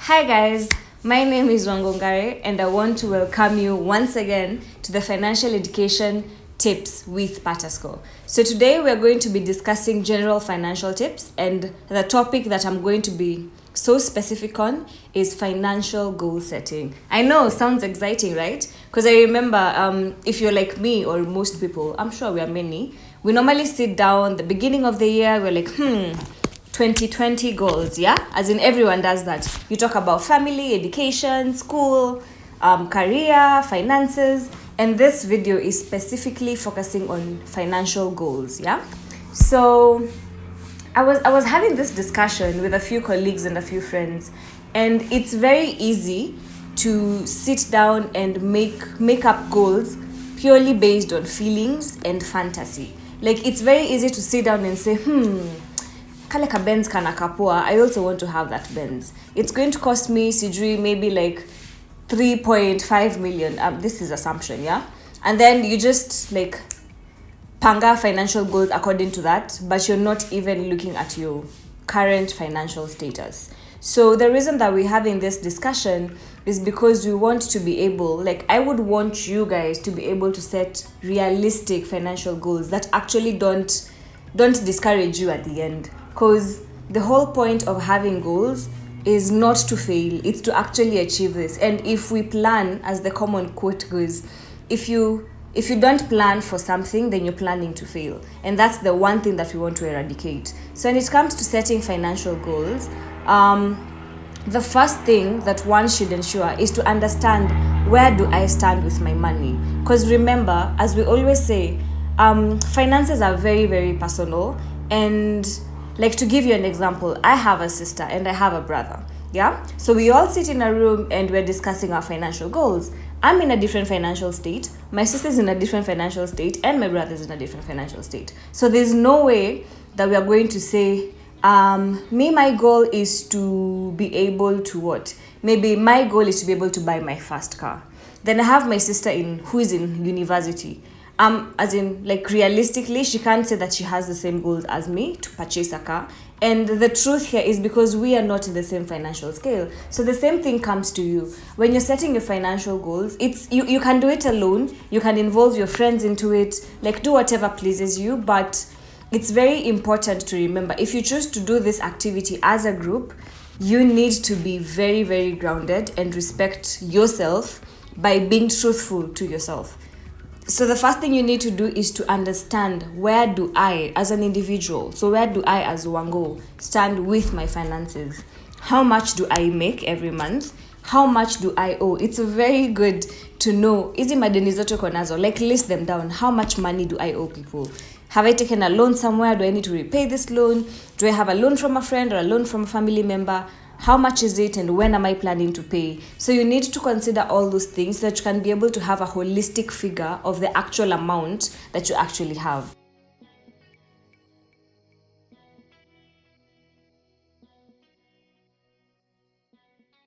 Hi guys, my name is Wangongare and I want to welcome you once again to the Financial Education Tips with Patasco. So today we are going to be discussing general financial tips, and the topic that I'm going to be so specific on is financial goal setting. I know, sounds exciting, right? Because I remember if you're like me or most people, I'm sure we are many, we normally sit down the beginning of the year, we're like, 2020 goals, yeah? As in everyone does that. You talk about family, education, school, career, finances, and this video is specifically focusing on financial goals, yeah? So I was having this discussion with a few colleagues and a few friends, and it's very easy to sit down and make up goals purely based on feelings and fantasy. Like, it's very easy to sit down and say, kale ka Benz kana kapua, I also want to have that Benz. It's going to cost me sijui maybe like 3.5 million. This is assumption, yeah? And then you just like panga financial goals according to that, but you're not even looking at your current financial status. So the reason that we're having this discussion is because we want to be able, like, I would want you guys to be able to set realistic financial goals that actually don't discourage you at the end. Because the whole point of having goals is not to fail, it's to actually achieve this. And if we plan, as the common quote goes, if you don't plan for something, then you're planning to fail. And that's the one thing that we want to eradicate. So when it comes to setting financial goals, the first thing that one should ensure is to understand, where do I stand with my money? Because remember, as we always say, finances are very, very personal. And like, to give you an example, I have a sister and I have a brother, yeah? So we all sit in a room and we're discussing our financial goals. I'm in a different financial state, my sister's in a different financial state, and my brother's in a different financial state. So there's no way that we are going to say, my goal is to be able to what? Maybe my goal is to be able to buy my first car. Then I have my sister who is in university. As in, like, realistically, she can't say that she has the same goals as me to purchase a car. And the truth here is because we are not in the same financial scale. So the same thing comes to you. When you're setting your financial goals, it's you can do it alone. You can involve your friends into it. Like, do whatever pleases you. But it's very important to remember, if you choose to do this activity as a group, you need to be very, very grounded and respect yourself by being truthful to yourself. So the first thing you need to do is to understand, where do I as an individual, so where do I as Wango stand with my finances? How much do I make every month? How much do I owe? It's very good to know, hizi madeni zote uko nazo, like, list them down. How much money do I owe people? Have I taken a loan somewhere? Do I need to repay this loan? Do I have a loan from a friend or a loan from a family member? How much is it, and when am I planning to pay? So you need to consider all those things so that you can be able to have a holistic figure of the actual amount that you actually have.